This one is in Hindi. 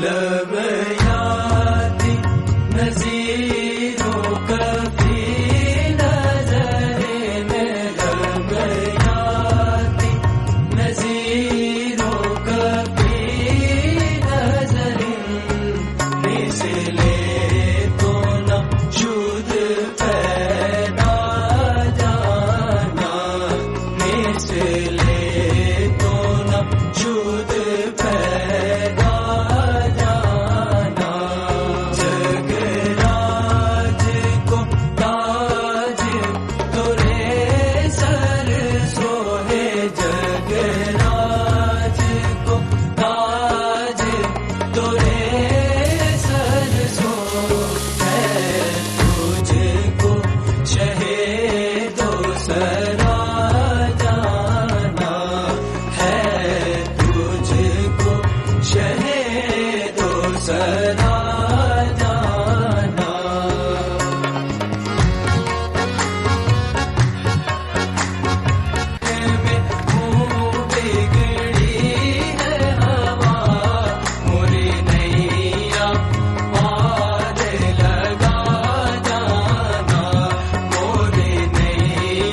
लब यादी नज़ीरों कभी नज़रे में लब यादी नज़ीरों कभी नज़रे मिसले तो न शुद्ध पैदा जाना मिसले तो न शुद्ध पैदा जाना जगराज को ताज तुरे सर सोहे जगराज को ताज तुरे